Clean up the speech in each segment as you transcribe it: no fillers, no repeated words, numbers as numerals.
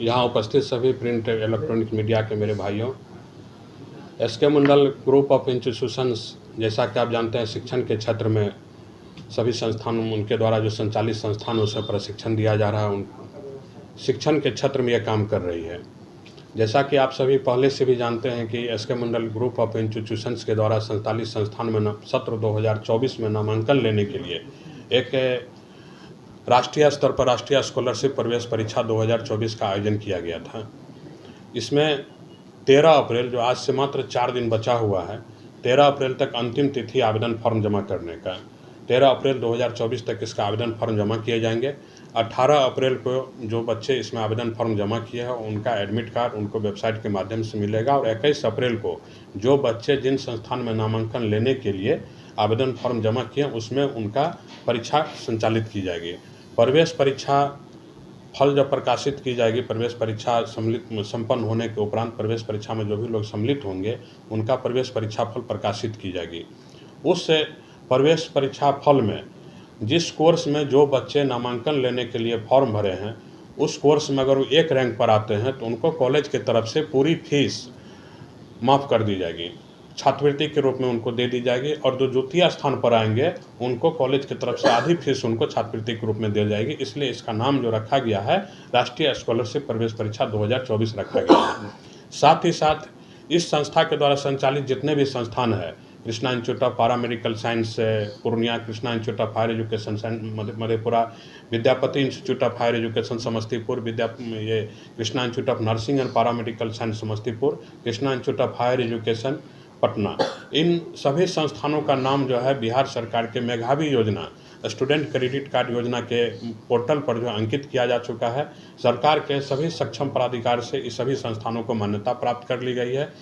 यहाँ उपस्थित सभी प्रिंट इलेक्ट्रॉनिक मीडिया के मेरे भाइयों, SK Mandal group of institutions, जैसा कि आप जानते हैं, शिक्षण के क्षेत्र में सभी संस्थान उनके द्वारा जो संचालित संस्थान उसमें प्रशिक्षण दिया जा रहा है, उन शिक्षण के क्षेत्र में यह काम कर रही है। जैसा कि आप सभी पहले से भी जानते हैं कि SK Mandal group of institutions के द्वारा संचालित संस्थान में सत्र 2024 में नामांकन लेने के लिए एक राष्ट्रीय स्तर पर राष्ट्रीय स्कॉलरशिप प्रवेश परीक्षा 2024 का आयोजन किया गया था। इसमें 13 अप्रैल, जो आज से मात्र 4 दिन बचा हुआ है, 13 अप्रैल तक अंतिम तिथि आवेदन फॉर्म जमा करने का। 13 अप्रैल 2024 तक इसका आवेदन फॉर्म जमा किए जाएंगे। 18 अप्रैल को जो बच्चे इसमें आवेदन फॉर्म जमा किए हैं उनका एडमिट कार्ड उनको वेबसाइट के माध्यम से मिलेगा, और 21 अप्रैल को जो बच्चे जिन संस्थान में नामांकन लेने के लिए आवेदन फॉर्म जमा किए उसमें उनका परीक्षा संचालित की जाएगी। प्रवेश परीक्षा फल जब प्रकाशित की जाएगी, प्रवेश परीक्षा संपन्न होने के उपरांत प्रवेश परीक्षा में जो भी लोग सम्मिलित होंगे उनका प्रवेश परीक्षा फल प्रकाशित की जाएगी। उस प्रवेश परीक्षा फल में जिस कोर्स में जो बच्चे नामांकन लेने के लिए फॉर्म भरे हैं उस कोर्स में अगर वो 1 रैंक पर आते हैं तो उनको कॉलेज की तरफ से पूरी फीस माफ़ कर दी जाएगी, छात्रवृत्ति के रूप में उनको दे दी जाएगी, और जो द्वितीय स्थान पर आएंगे उनको कॉलेज की तरफ से आधी फीस उनको छात्रवृत्ति के रूप में दी जाएगी। इसलिए इसका नाम जो रखा गया है राष्ट्रीय स्कॉलरशिप प्रवेश परीक्षा 2024 रखा गया है। साथ ही साथ इस संस्था के द्वारा संचालित जितने भी संस्थान है, Krishna institute of paramedical science Purnia, Krishna institute of higher education Madhepura, Vidyapati institute of higher education Samastipur, Krishna institute of nursing and paramedical science Samastipur, Krishna institute of higher education Patna, इन सभी संस्थानों का नाम जो है बिहार सरकार के मेधावी योजना स्टूडेंट क्रेडिट कार्ड योजना के पोर्टल पर जो अंकित किया जा चुका है। सरकार के सभी सक्षम प्राधिकार से इस सभी संस्थानों को मान्यता प्राप्त कर ली गई है।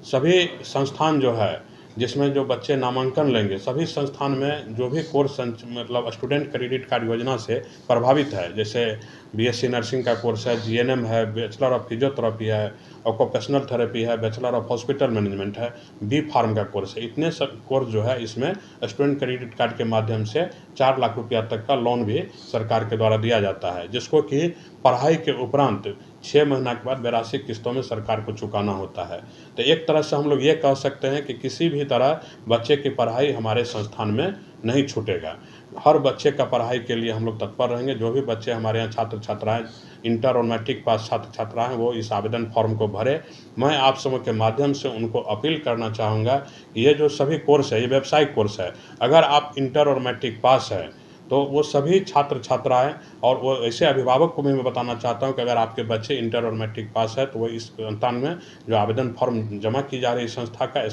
सभी संस्थान जो है जिसमें जो बच्चे नामांकन लेंगे, सभी संस्थान में जो भी कोर्स मतलब स्टूडेंट क्रेडिट कार्ड योजना से प्रभावित है, जैसे बीएससी नर्सिंग का कोर्स है, जीएनएम है, बैचलर ऑफ फिजियोथेरेपी है, ऑक्यूपेशनल थेरेपी है, बैचलर ऑफ हॉस्पिटल मैनेजमेंट है, बी फार्म का कोर्स है, इतने सब कोर्स जो है इसमें स्टूडेंट क्रेडिट कार्ड के माध्यम से 4 लाख रुपया तक का लोन भी सरकार के द्वारा दिया जाता है, जिसको कि पढ़ाई के उपरांत 6 महीना के बाद 82 किस्तों में सरकार को चुकाना होता है। तो एक तरह से हम लोग ये कह सकते हैं कि किसी भी तरह बच्चे की पढ़ाई हमारे संस्थान में नहीं छूटेगा। हर बच्चे का पढ़ाई के लिए हम लोग तत्पर रहेंगे। जो भी बच्चे हमारे यहाँ छात्र छात्राएँ इंटर और मैट्रिक पास छात्र छात्राएँ हैं वो इस आवेदन फॉर्म को भरें। मैं आप सबों के माध्यम से उनको अपील करना चाहूँगा कि ये जो सभी कोर्स है, ये व्यावसायिक कोर्स है। अगर आप इंटर और मैट्रिक पास है तो वो सभी छात्र छात्राएँ, और वो ऐसे अभिभावक को भी मैं बताना चाहता हूँ कि अगर आपके बच्चे इंटर और मैट्रिक पास है तो वो इस संस्थान में जो आवेदन फॉर्म जमा की जा रही संस्था का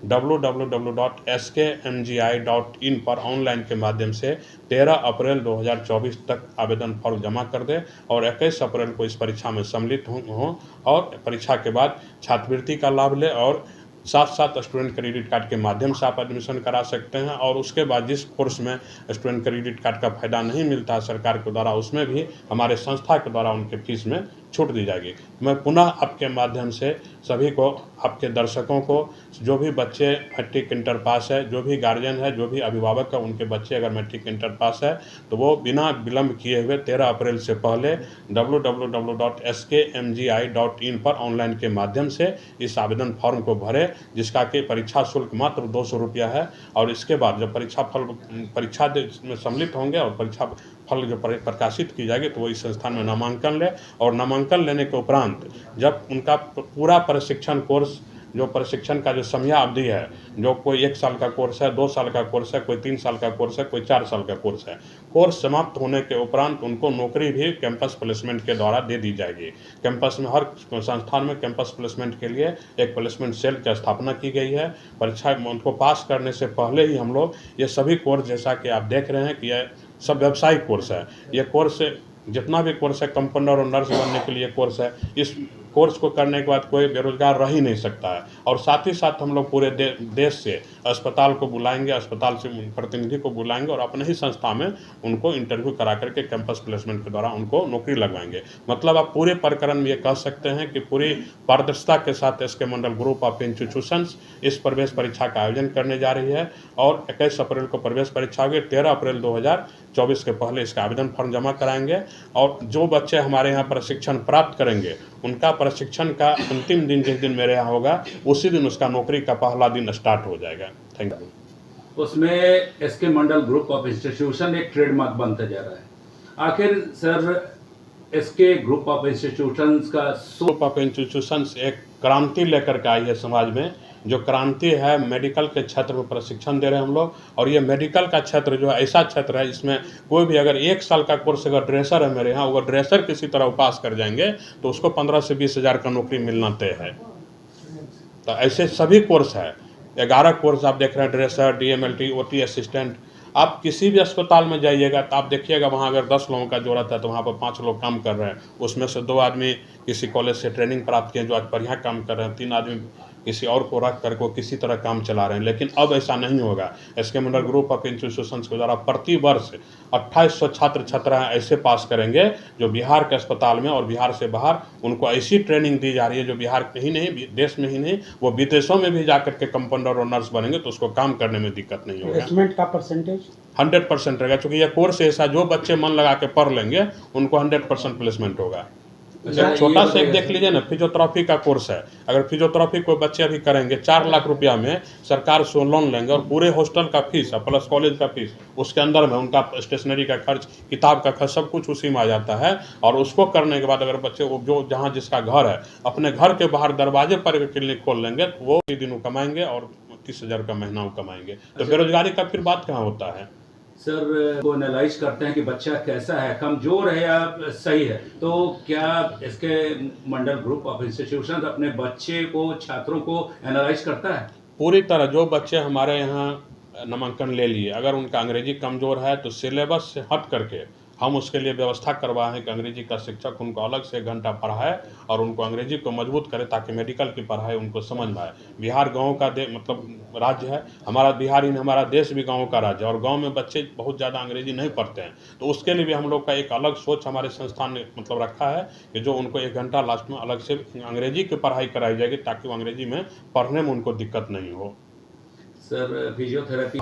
www.skmgi.in पर ऑनलाइन के माध्यम से 13 अप्रैल 2024 तक आवेदन फॉर्म जमा कर दें और 21 अप्रैल को इस परीक्षा में सम्मिलित हों और परीक्षा के बाद छात्रवृत्ति का लाभ लें, और साथ साथ स्टूडेंट क्रेडिट कार्ड के माध्यम से आप एडमिशन करा सकते हैं। और उसके बाद जिस कोर्स में स्टूडेंट क्रेडिट कार्ड का फ़ायदा नहीं मिलता है सरकार के द्वारा, उसमें भी हमारे संस्था के द्वारा उनके फीस में छूट दी जाएगी। मैं पुनः आपके माध्यम से सभी को, आपके दर्शकों को, जो भी बच्चे मैट्रिक इंटर पास है, जो भी गार्जियन है, जो भी अभिभावक है, उनके बच्चे अगर मैट्रिक इंटर पास है तो वो बिना विलम्ब किए हुए 13 अप्रैल से पहले www.skmgi.in पर ऑनलाइन के माध्यम से इस आवेदन फॉर्म को भरें, जिसका कि परीक्षा शुल्क मात्र 200 रुपया है। और इसके बाद जब परीक्षा में सम्मिलित होंगे और परीक्षा फल जो प्रकाशित की जाएगी तो वो इस संस्थान में नामांकन ले, और नामांकन लेने के उपरांत जब उनका पूरा प्रशिक्षण कोर्स, जो प्रशिक्षण का जो समयावधि है, जो कोई 1 साल का कोर्स है, 2 साल का कोर्स है, कोई 3 साल का कोर्स है, कोई 4 साल का कोर्स है, कोर्स समाप्त होने के उपरांत उनको नौकरी भी कैंपस प्लेसमेंट के द्वारा दे दी जाएगी। कैंपस में हर संस्थान में कैंपस प्लेसमेंट के लिए एक प्लेसमेंट सेल की स्थापना की गई है। परीक्षा में उनको पास करने से पहले ही हम लोग ये सभी कोर्स, जैसा कि आप देख रहे हैं कि यह सब व्यावसायिक कोर्स है, ये कोर्स जितना भी कोर्स है, कंपाउंडर और नर्स बनने के लिए कोर्स है, इस कोर्स को करने के बाद कोई बेरोजगार रह ही नहीं सकता है। और साथ ही साथ हम लोग पूरे देश से अस्पताल को बुलाएंगे, अस्पताल से प्रतिनिधि को बुलाएंगे और अपने ही संस्था में उनको इंटरव्यू करा करके कैंपस प्लेसमेंट के द्वारा उनको नौकरी लगवाएंगे। मतलब आप पूरे प्रकरण में ये कह सकते हैं कि पूरी पारदर्शिता के साथ SK Mandal group of institutions इस प्रवेश परीक्षा का आयोजन करने जा रही है। और 21 अप्रैल को प्रवेश परीक्षा होगी, 13 अप्रैल 2024 के पहले इसका आवेदन फॉर्म जमा कराएंगे। और जो बच्चे हमारे यहाँ प्रशिक्षण प्राप्त करेंगे उनका प्रशिक्षण का अंतिम दिन जिस दिन मेरे यहाँ होगा उसी दिन उसका नौकरी का पहला दिन स्टार्ट हो जाएगा। Thank you. उसमें SK Mandal group of institution एक ट्रेडमार्क बनता जा रहा है। आखिर sir SK group of institutions का ग्रुप ऑफ इंस्टीट्यूशंस एक क्रांति लेकर के आई है समाज में। जो क्रांति है मेडिकल के क्षेत्र में प्रशिक्षण दे रहे हैं हम लोग। और ये मेडिकल का क्षेत्र जो है ऐसा क्षेत्र है जिसमें कोई भी अगर 1 साल का कोर्स अगर ड्रेसर है मेरे यहाँ, अगर ड्रेसर किसी तरह पास कर जाएंगे तो उसको 15 से 20 हज़ार का नौकरी मिलना तय है। तो ऐसे सभी कोर्स है, 11 कोर्स आप देख रहे हैं, ड्रेसर, DMLT, OT असिस्टेंट। आप किसी भी अस्पताल में जाइएगा तो आप देखिएगा वहाँ अगर 10 लोगों का जरूरत है तो वहाँ पर 5 लोग काम कर रहे हैं। उसमें से 2 आदमी किसी कॉलेज से ट्रेनिंग प्राप्त किए जो आज बढ़िया काम कर रहे हैं, 3 आदमी किसी और को रख कर को किसी तरह काम चला रहे हैं। लेकिन अब ऐसा नहीं होगा। SK Mandal group of institutions के द्वारा प्रति वर्ष 2800 छात्र छात्राएं ऐसे पास करेंगे जो बिहार के अस्पताल में और बिहार से बाहर उनको ऐसी ट्रेनिंग दी जा रही है जो बिहार में ही नहीं, देश में ही नहीं, वो विदेशों में भी जाकर के कंपाउंडर और नर्स बनेंगे तो उसको काम करने में दिक्कत नहीं होगा। प्लेसमेंट का परसेंटेज 100% रहेगा, क्योंकि यह कोर्स ऐसा जो बच्चे मन लगा के पढ़ लेंगे उनको 100% प्लेसमेंट होगा। एक छोटा सा एक देख लीजिए ना, फिजियोथेरेपी का कोर्स है। अगर फिजियोथेरेपी कोई बच्चे अभी करेंगे 4 लाख रुपया में सरकार से लोन लेंगे और पूरे हॉस्टल का फीस प्लस कॉलेज का फीस उसके अंदर में उनका स्टेशनरी का खर्च, किताब का खर्च, सब कुछ उसी में आ जाता है। और उसको करने के बाद अगर बच्चे जो जहाँ जिसका घर है अपने घर के बाहर दरवाजे पर क्लिनिक खोल लेंगे तो वो ही दिन कमाएंगे और 30,000 का महीना कमाएंगे। तो बेरोजगारी का फिर बात कहाँ होता है। सर वो एनालाइज करते हैं कि बच्चा कैसा है, कमजोर है या सही है, तो क्या इसके मंडल ग्रुप ऑफ इंस्टीट्यूशन अपने बच्चे को, छात्रों को एनालाइज करता है? पूरी तरह जो बच्चे हमारे यहाँ नामांकन ले लिए अगर उनका अंग्रेजी कमज़ोर है तो सिलेबस से हट करके हम उसके लिए व्यवस्था करवाएं कि अंग्रेजी का शिक्षक उनको अलग से 1 घंटा पढ़ाए और उनको अंग्रेजी को मजबूत करे ताकि मेडिकल की पढ़ाई उनको समझ में आए। बिहार गाँव का मतलब राज्य है, हमारा बिहार ही हमारा देश भी गाँव का राज्य है और गाँव में बच्चे बहुत ज़्यादा अंग्रेजी नहीं पढ़ते हैं। तो उसके लिए भी हम लोग का एक अलग सोच हमारे संस्थान ने मतलब रखा है कि जो उनको 1 घंटा लास्ट में अलग से अंग्रेजी की पढ़ाई कराई जाएगी ताकि वो अंग्रेजी में पढ़ने में उनको दिक्कत नहीं हो। सर फिजियोथेरेपी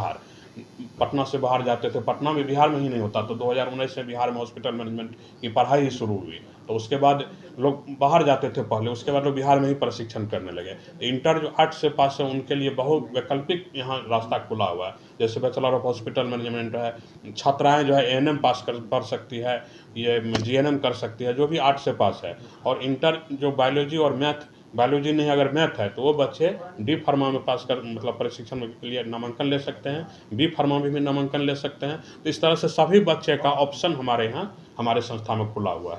पटना से बाहर जाते थे, पटना में बिहार में ही नहीं होता, तो 2019 से बिहार में हॉस्पिटल मैनेजमेंट की पढ़ाई ही शुरू हुई। तो उसके बाद लोग बाहर जाते थे पहले, उसके बाद लोग बिहार में ही प्रशिक्षण करने लगे। इंटर जो 8 से पास है उनके लिए बहुत वैकल्पिक यहाँ रास्ता खुला हुआ है। जैसे बैचलर ऑफ हॉस्पिटल मैनेजमेंट है, छात्राएँ जो है ANM पास पढ़ सकती है, ये GNM कर सकती है जो भी 8 से पास है। और इंटर जो बायोलॉजी और मैथ, बायोलॉजी नहीं अगर मैथ है तो वो बच्चे D फार्मा में पास कर मतलब प्रशिक्षण के लिए नामांकन ले सकते हैं, B फार्मा में भी नामांकन ले सकते हैं। तो इस तरह से सभी बच्चे का ऑप्शन हमारे यहाँ हमारे संस्था में खुला हुआ है।